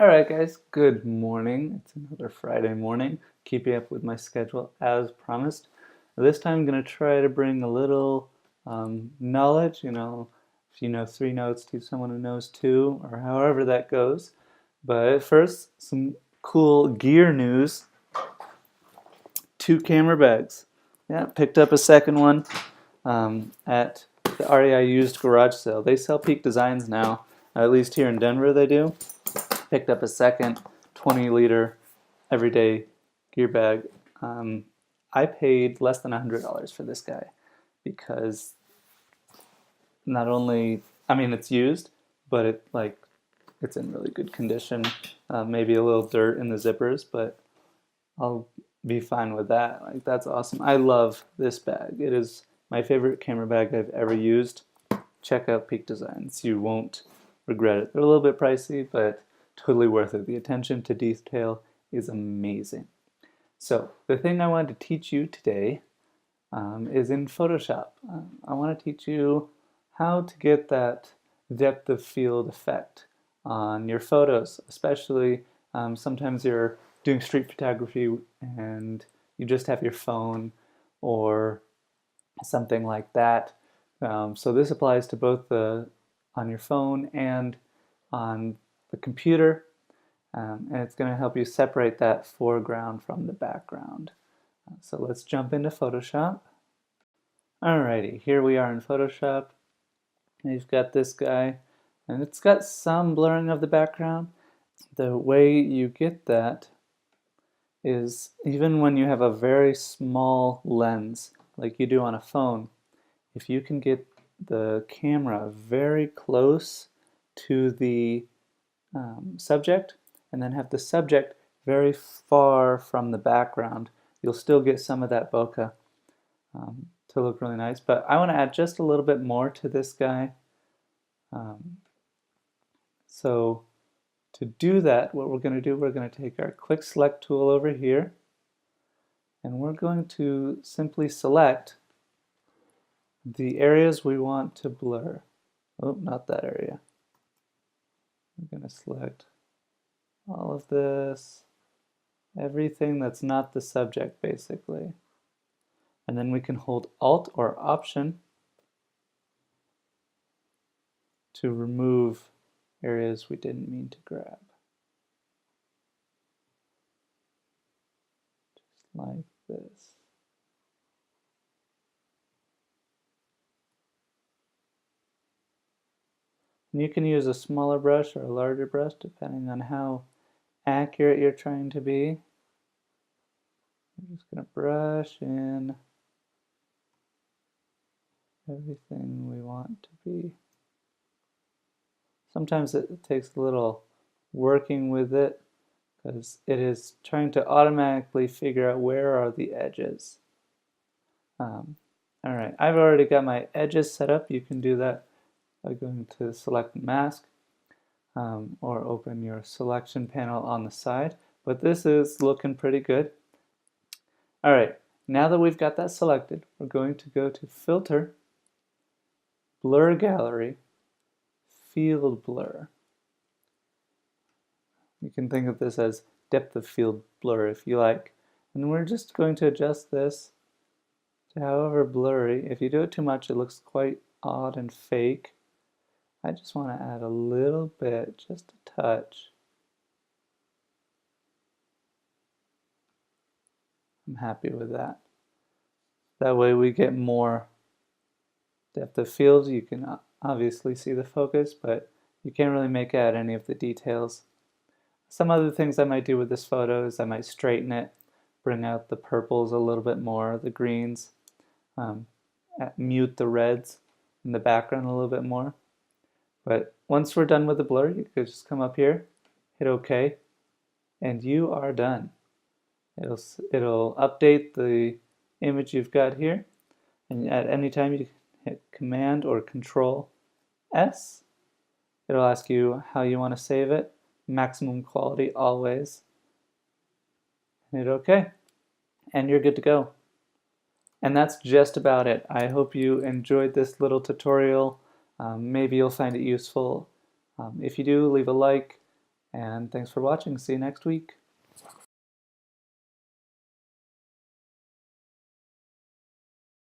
Alright guys, good morning. It's another Friday morning, keeping up with my schedule as promised. This time I'm going to try to bring a little knowledge, if you know 3 notes, teach someone who knows 2, or however that goes. But first, some cool gear news. 2 camera bags. Yeah, picked up a second one at the REI used garage sale. They sell Peak Designs now, at least here in Denver they do. Picked up a second 20-liter everyday gear bag. I paid less than $100 for this guy because not only, it's used, but it's in really good condition. Maybe a little dirt in the zippers, but I'll be fine with that. That's awesome. I love this bag. It is my favorite camera bag I've ever used. Check out Peak Designs. You won't regret it. They're a little bit pricey, but totally worth it. The attention to detail is amazing. So the thing I wanted to teach you today is in Photoshop. I want to teach you how to get that depth of field effect on your photos, especially sometimes you're doing street photography and you just have your phone or something like that. So this applies to both on your phone and on the computer, and it's going to help you separate that foreground from the background. So let's jump into Photoshop. Alrighty, here we are in Photoshop. You've got this guy, and it's got some blurring of the background. The way you get that is even when you have a very small lens, like you do on a phone, if you can get the camera very close to the subject and then have the subject very far from the background, you'll still get some of that bokeh to look really nice. But I want to add just a little bit more to this guy. So to do that, what we're going to do, we're going to take our quick select tool over here and we're going to simply select the areas we want to blur. Oh, not that area. I'm going to select all of this, everything that's not the subject basically. And then we can hold Alt or Option to remove areas we didn't mean to grab. Just like this. And you can use a smaller brush or a larger brush depending on how accurate you're trying to be. I'm just going to brush in everything we want to be. Sometimes it takes a little working with it because it is trying to automatically figure out where are the edges. Alright, I've already got my edges set up. You can do that by going to select mask or open your selection panel on the side, but this is looking pretty good. Alright, now that we've got that selected, we're going to go to Filter, Blur Gallery, Field Blur. You can think of this as depth of field blur if you like. And we're just going to adjust this to however blurry. If you do it too much, it looks quite odd and fake. I just want to add a little bit, just a touch. I'm happy with that. That way we get more depth of field. You can obviously see the focus, but you can't really make out any of the details. Some other things I might do with this photo is I might straighten it, bring out the purples a little bit more, the greens, mute the reds in the background a little bit more. But once we're done with the blur, you could just come up here, hit OK, and you are done. It'll update the image you've got here, and at any time you can hit Command or Control S. It'll ask you how you want to save it, maximum quality always. Hit OK, and you're good to go. And that's just about it. I hope you enjoyed this little tutorial. Maybe you'll find it useful. If you do, leave a like, And thanks for watching. See you next week.